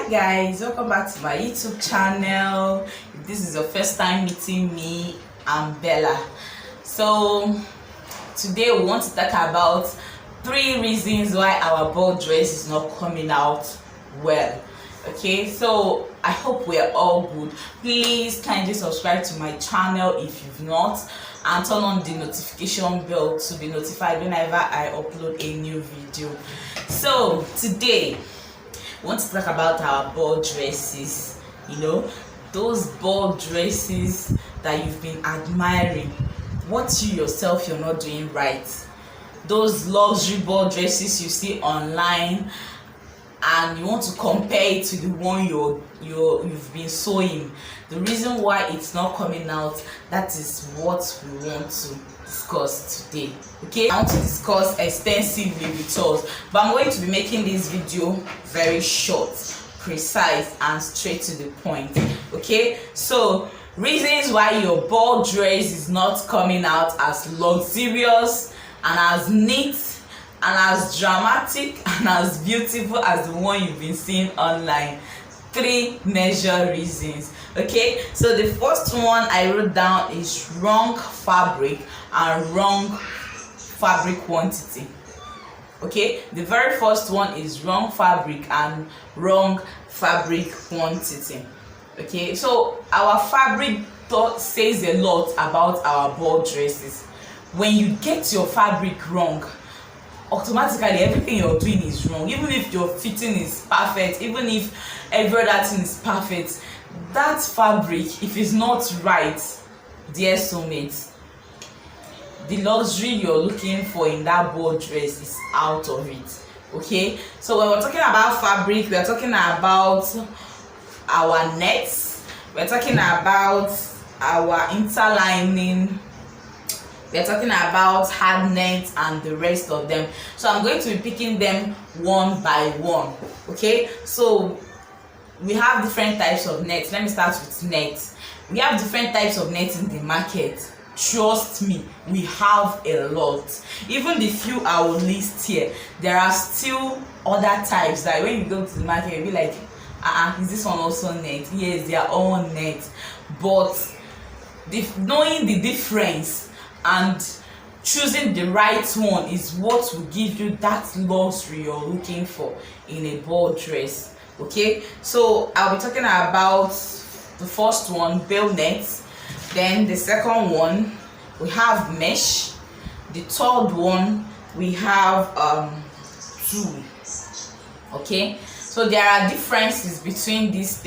Hi guys, welcome back to my YouTube channel. If this is your first time meeting me, I'm Bella. So today we want to talk about 3 reasons why our ball dress is not coming out well. Okay, so I hope we're all good. Please kindly subscribe to my channel if you've not, and turn on the notification bell to be notified whenever I upload a new video. So today we want to talk about our ball dresses. Those ball dresses that you've been admiring, what you yourself you're not doing right. Those luxury ball dresses you see online and you want to compare it to the one you've been sewing. The reason why it's not coming out, that is what we want to discuss today. Okay, I want to discuss extensively with us, but I'm going to be making this video very short, precise, and straight to the point. Okay, so reasons why your ball dress is not coming out as luxurious and as neat and as dramatic and as beautiful as the one you've been seeing online. 3 major reasons. Okay, so the first one I wrote down is wrong fabric and wrong fabric quantity. Okay, the very first one is wrong fabric and wrong fabric quantity. Okay, so our fabric says a lot about our ball dresses. When you get your fabric wrong, automatically everything you're doing is wrong. Even if your fitting is perfect, even if every other thing is perfect, that fabric, if it's not right, dear soulmate, the luxury you're looking for in that ball dress is out of it. Okay, so when we're talking about fabric, we're talking about our nets, we're talking about our interlining, we're talking about hard nets and the rest of them. So I'm going to be picking them one by one. Okay, so we have different types of nets. Let me start with nets. We have different types of nets in the market. Trust me, we have a lot. Even the few I will list here, there are still other types that when you go to the market you'll be like, is this one also net? Yes, they are all net. But knowing the difference and choosing the right one is what will give you that luxury you're looking for in a ball dress. Okay, so I'll be talking about the first one, bell nets. Then the second one we have mesh. The third one we have tulle. Okay, so there are differences between these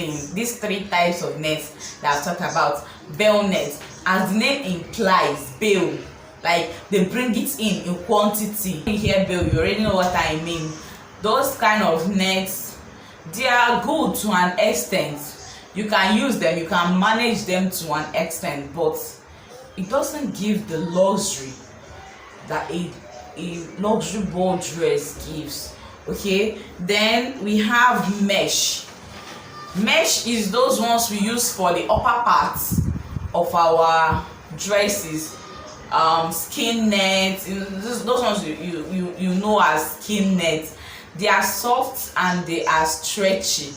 3 types of nets that I've talked about. Bell net, as the name implies, bale, like they bring it in quantity. You hear bale, you already know what I mean. Those kind of nets, they are good to an extent. You can use them, you can manage them to an extent, but it doesn't give the luxury that a luxury ball dress gives. Okay, then we have mesh. Mesh is those ones we use for the upper parts of our dresses. Skin nets, those ones you know as skin nets. They are soft and they are stretchy.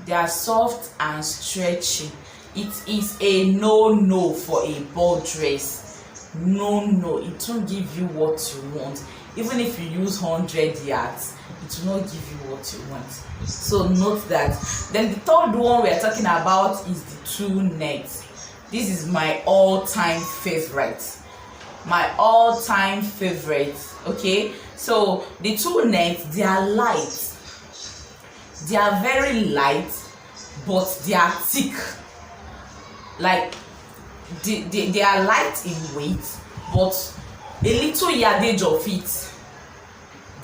They are soft and stretchy. It is a no for a ball dress. No, it won't give you what you want. Even if you use 100 yards, it will not give you what you want. So note that. Then the third one we are talking about is the tulle net. This is my all-time favorite. Okay, so the tulle nets, they are light. They are very light, but they are thick. Like they are light in weight, but a little yardage of it,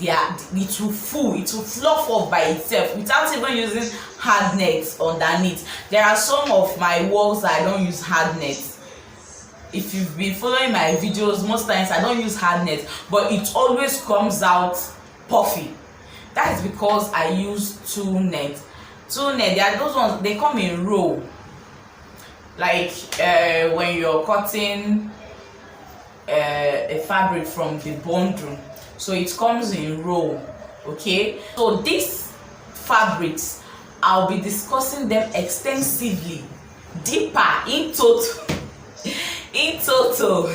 it will fluff off by itself without even using hard nets underneath. There are some of my walls that I don't use hard nets. If you've been following my videos, most times I don't use hard nets, but it always comes out puffy. That is because I use tulle net. Tulle net, they are those ones, they come in row. Like when you're cutting a fabric from the bundle, so it comes in row. Okay, so these fabrics I'll be discussing them extensively, deeper, in total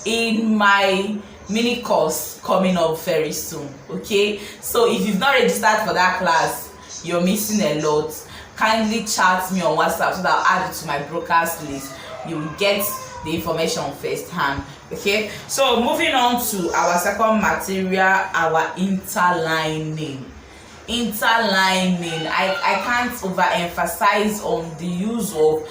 in my mini course coming up very soon. Okay, so if you've not registered for that class, you're missing a lot. Kindly chat me on WhatsApp so that I'll add it to my broadcast list. You will get the information first hand. Okay, so moving on to our second material, our interlining. I can't overemphasize on the use of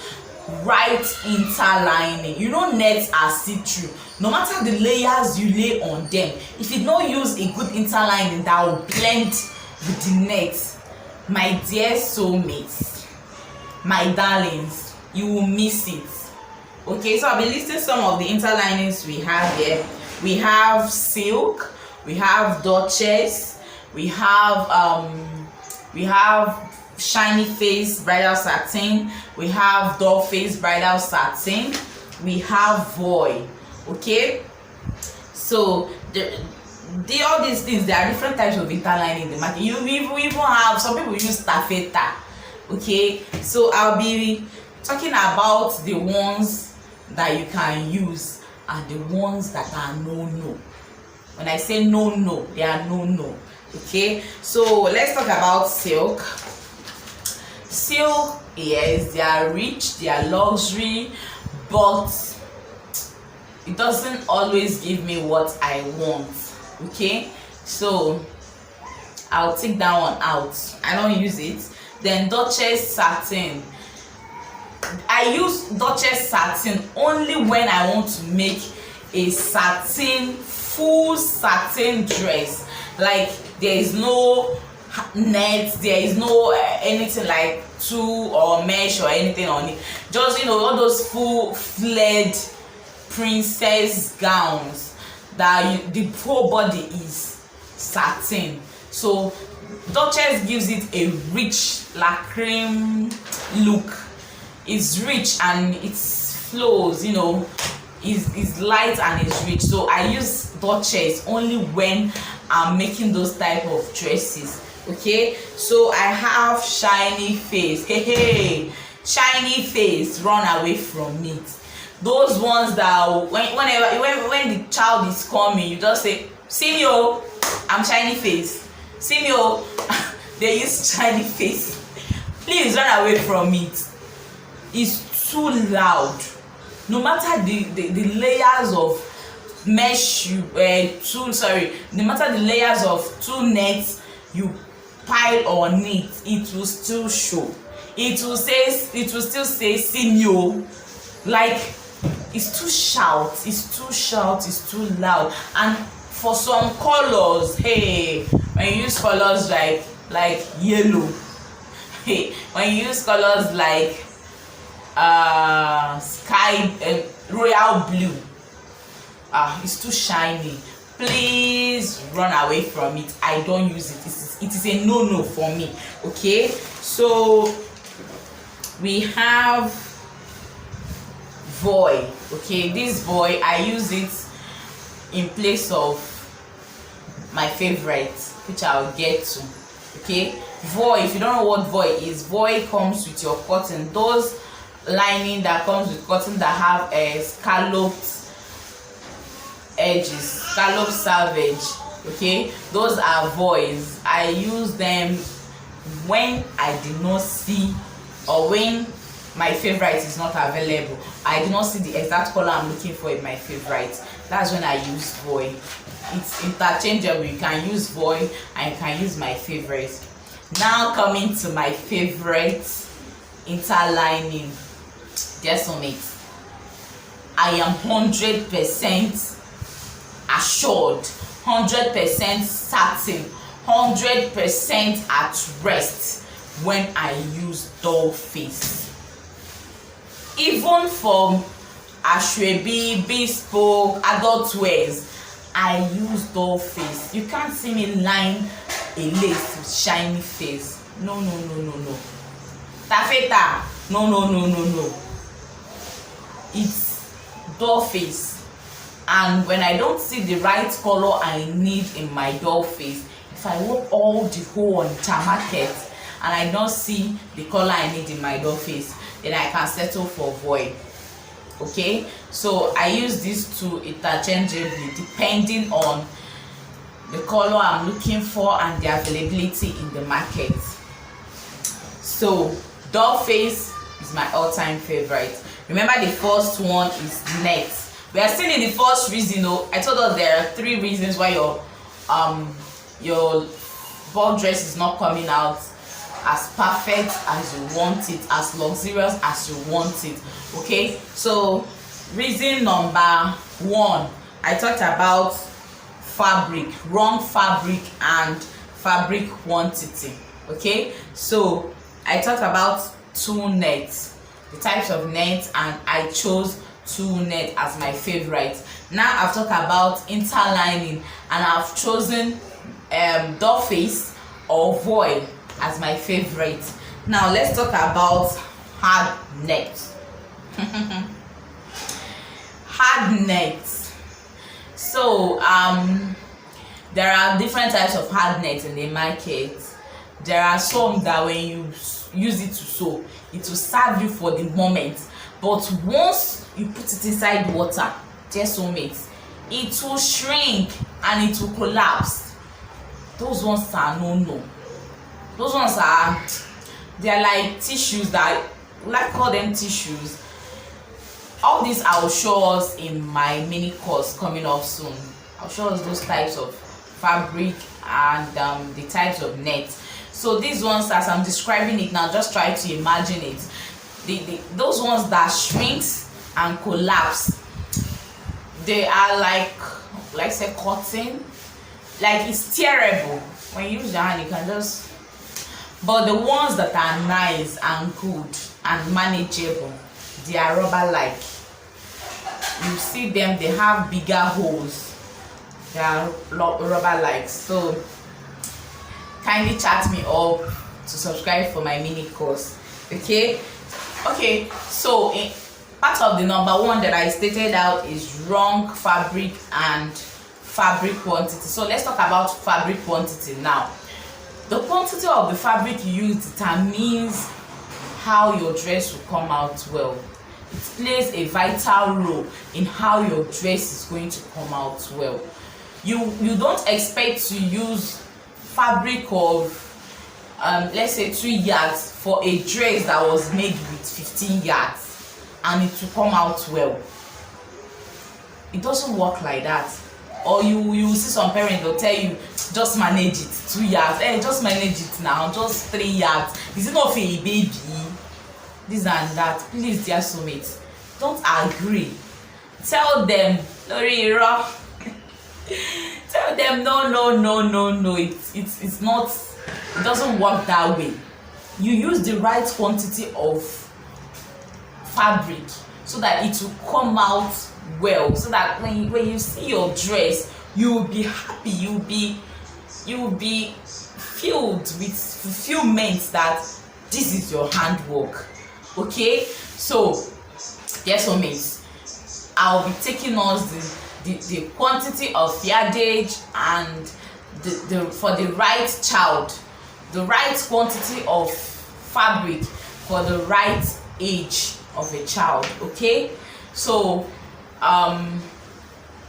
right interlining. You know, nets are see-through. No matter the layers you lay on them, if you don't use a good interlining that will blend with the net, my dear soulmates, my darlings, you will miss it. Okay, so I'll be listing some of the interlinings we have here. We have silk, we have duchess, we have shiny face bridal satin, we have doll face bridal satin, we have voile. Okay, so all these things, there are different types of interlining in the market. You even have some people use taffeta. Okay, so I'll be talking about the ones that you can use and the ones that are no. When I say no, they are no. Okay, so let's talk about silk. Silk, yes, they are rich, they are luxury, but it doesn't always give me what I want. Okay, so I'll take that one out. I don't use it. Then duchess satin. I use duchess satin only when I want to make a satin, full satin dress. Like there is no net, there is no anything like tulle or mesh or anything on it. Just, you know, all those full flared princess gowns that the whole body is satin. So duchess gives it a rich lacquer look. It's rich and it flows, you know, is light and it's rich. So I use duchess only when I'm making those type of dresses. Okay, so I have shiny face. Hey, shiny face, run away from it. Those ones that when the child is coming, you just say, see me, oh, I'm shiny face. See me, oh. They use shiny face. Please run away from it. It's too loud. No matter the layers of mesh no matter the layers of tulle nets you pile on it, it will still show. It will still say simio. Like, it's too shout, it's too loud. And for some colors, hey, when you use colors like yellow, hey, when you use colors like sky royal blue, it's too shiny. Please run away from it. I don't use it. It is a no for me. Okay, so we have voile. Okay, this voile, I use it in place of my favorite, which I'll get to. Okay, voile, if you don't know what voile is, voile comes with your cotton. Those lining that comes with cotton that have a scalloped edges, scallop salvage. Okay, those are voiles. I use them when I did not see, or when my favorite is not available. I do not see the exact color I'm looking for in my favorite. That's when I use voile. It's interchangeable. You can use voile and you can use my favorite. Now coming to my favorite interlining. Dear soulmates, I am 100% assured, 100% certain, 100% at rest when I use doll face. Even from ashwebi, bespoke, adult wears, I use doll face. You can't see me line a lace with shiny face. No. Taffeta, no. It's doll face. And when I don't see the right color I need in my doll face, if I walk all the whole on the market and I don't see the color I need in my doll face, then I can settle for voile. Okay, so I use these two interchangeably depending on the color I'm looking for and the availability in the market. So doll face is my all-time favorite. Remember, the first one is net. We are still in the first reason. I told us there are 3 reasons why your ball dress is not coming out as perfect as you want it, as luxurious as you want it. Okay, so reason number 1, I talked about fabric, wrong fabric and fabric quantity. Okay, so I talked about 2 nets, the types of nets, and I chose 2 net as my favorite. Now I've talked about interlining, and I've chosen doll face or voile as my favorite. Now let's talk about hard net. Hard net. So there are different types of hard net in the market. There are some that when you use it to sew, it will serve you for the moment, but once you put it inside water, just soulmates, it will shrink and it will collapse. Those ones are no. Those ones are, they are like tissues that, like, call them tissues. All these I'll show us in my mini course coming up soon. I'll show us those types of fabric and the types of nets. So these ones, as I'm describing it now, just try to imagine it. Those ones that shrinks and collapse, they are like say cotton. Like, it's tearable. When you use your hand, you can just. But the ones that are nice and good and manageable, they are rubber-like. You see them, they have bigger holes. They are rubber-like. So kindly chat me up to subscribe for my mini course. Okay, so part of the number 1 that I stated out is wrong fabric and fabric quantity. So let's talk about fabric quantity now. The quantity of the fabric you use determines how your dress will come out well. It plays a vital role in how your dress is going to come out well. You don't expect to use fabric of let's say 3 yards for a dress that was made with 15 yards and it will come out well. It doesn't work like that. Or you see some parents, they'll tell you, just manage it 2 yards. Just manage it now, just 3 yards. Is it not for a baby? This and that. Please, dear soulmates, don't agree. Tell them, tell them no. It's not. It doesn't work that way. You use the right quantity of fabric so that it will come out well, so that when you see your dress, you will be happy, you will be filled with fulfillment that this is your handwork. Okay, so yes, soulmates, I'll be taking us the quantity of yardage and for the right child, the right quantity of fabric for the right age of a child. Okay, so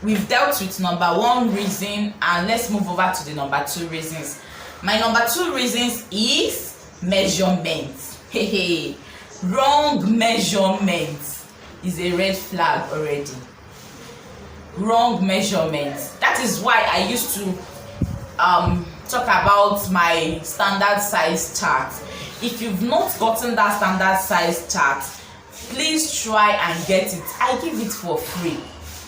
we've dealt with number 1 reason, and let's move over to the number 2 reasons. My number 2 reasons is measurement. Wrong measurement is a red flag already. Wrong measurement. That is why I used to talk about my standard size chart. If you've not gotten that standard size chart, please try and get it. I give it for free.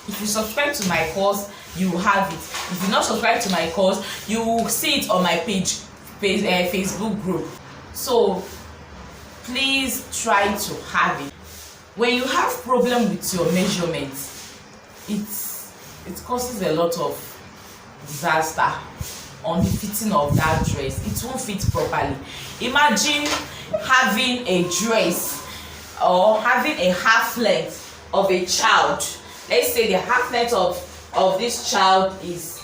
If you subscribe to my course, you will have it. If you not subscribe to my course, you will see it on my Facebook group. So please try to have it. When you have problem with your measurements, it causes a lot of disaster on the fitting of that dress. It won't fit properly. Imagine having a dress or having a half length of a child. Let's say the half length of this child is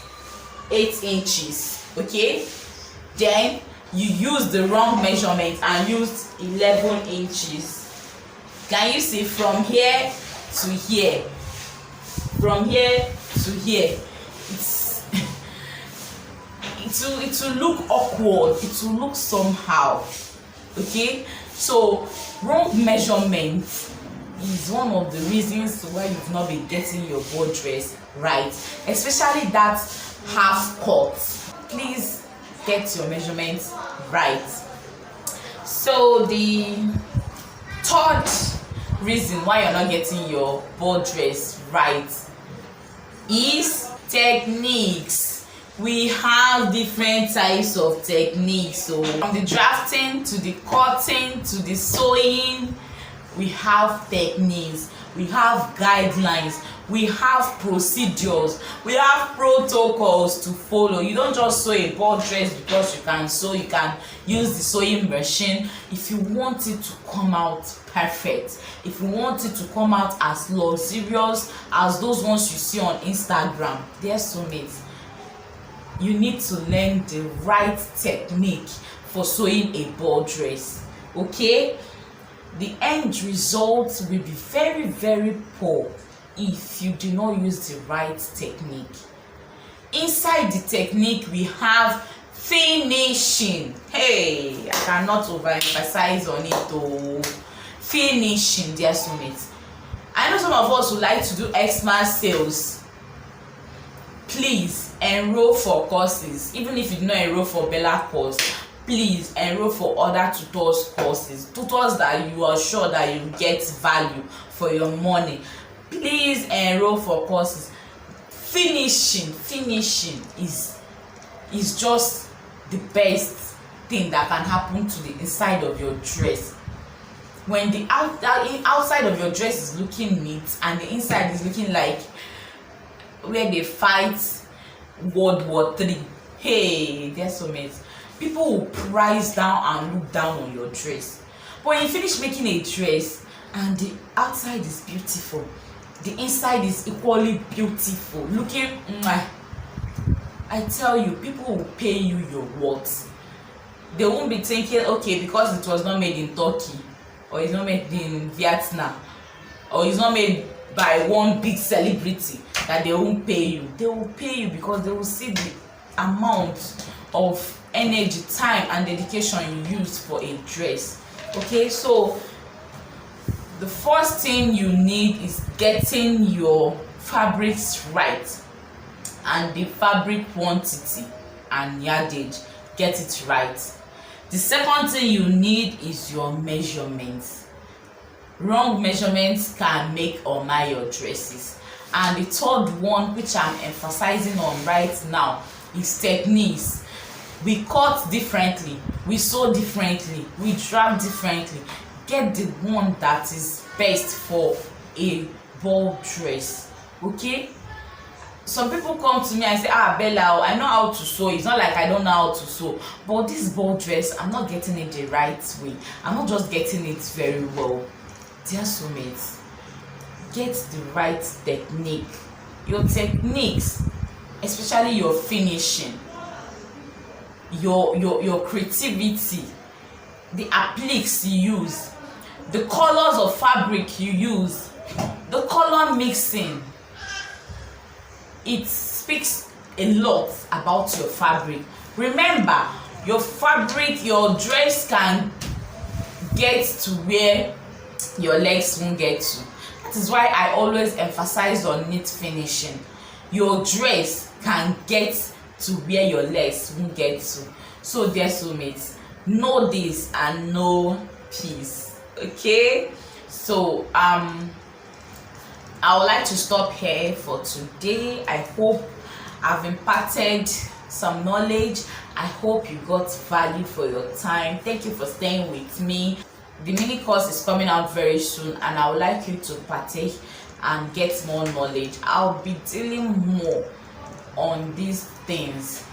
8 inches. Okay, then you used the wrong measurement and used 11 inches. Can you see from here to here? From here to here, it will look awkward, it will look somehow. Okay, so wrong measurement is one of the reasons why you've not been getting your ball dress right, especially that half cut. Please get your measurements right. So the third reason why you're not getting your ball dress right is techniques. We have different types of techniques. So from the drafting to the cutting to the sewing, we have techniques, we have guidelines, we have procedures, we have protocols to follow. You don't just sew a ball dress because you can sew. You can use the sewing machine. If you want it to come out perfect, if you want it to come out as luxurious as those ones you see on Instagram, dear soulmates, you need to learn the right technique for sewing a ball dress. Okay, the end result will be very, very poor if you do not use the right technique. Inside the technique, we have finishing. Hey, I cannot overemphasize on it though. Finishing, dear soulmates. I know some of us would like to do Xmas sales. Please enroll for courses. Even if you do not enroll for Bella course, please enroll for other tutors courses, tutors that you are sure that you get value for your money. Please enroll for courses. Finishing is just the best thing that can happen to the inside of your dress. When the outside of your dress is looking neat and the inside is looking like where they fight World War III, hey, dear soulmates, people will price down and look down on your dress. But when you finish making a dress and the outside is beautiful, the inside is equally beautiful, looking, I tell you, people will pay you your worth. They won't be thinking, okay, because it was not made in Turkey, or it's not made in Vietnam, or it's not made by one big celebrity, that they won't pay you. They will pay you because they will see the amount of energy, time and dedication you use for a dress. Okay, so the first thing you need is getting your fabrics right, and the fabric quantity and yardage, get it right. The second thing you need is your measurements. Wrong measurements can make or mar your dresses. And the third one, which I'm emphasizing on right now, is techniques. We cut differently, we sew differently, we draft differently. Get the one that is best for a ball dress. Okay, some people come to me and say, Bella, I know how to sew. It's not like I don't know how to sew, but this ball dress, I'm not getting it the right way. I'm not just getting it very well. Dear soulmates, get the right technique. Your techniques, especially your finishing, your creativity, the appliques you use, the colors of fabric you use, the color mixing, it speaks a lot about your fabric. Remember, your fabric, your dress can get to where your legs won't get to. That is why I always emphasize on neat finishing. Your dress can get to where your legs won't get to. So dear soulmates, know this and know peace. Okay, so I would like to stop here for today. I hope I've imparted some knowledge. I hope you got value for your time. Thank you for staying with me. The mini course is coming out very soon, and I would like you to partake and get more knowledge. I'll be dealing more on these things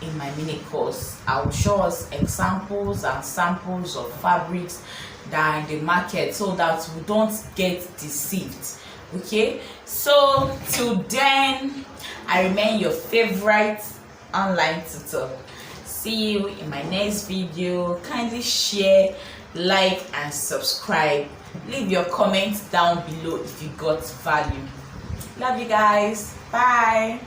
in my mini course. I will show us examples and samples of fabrics that are in the market so that we don't get deceived. Okay, so till then, I remain your favorite online tutor. see you in my next video. Kindly share, like and subscribe. Leave your comments down below if you got value. Love you guys. Bye.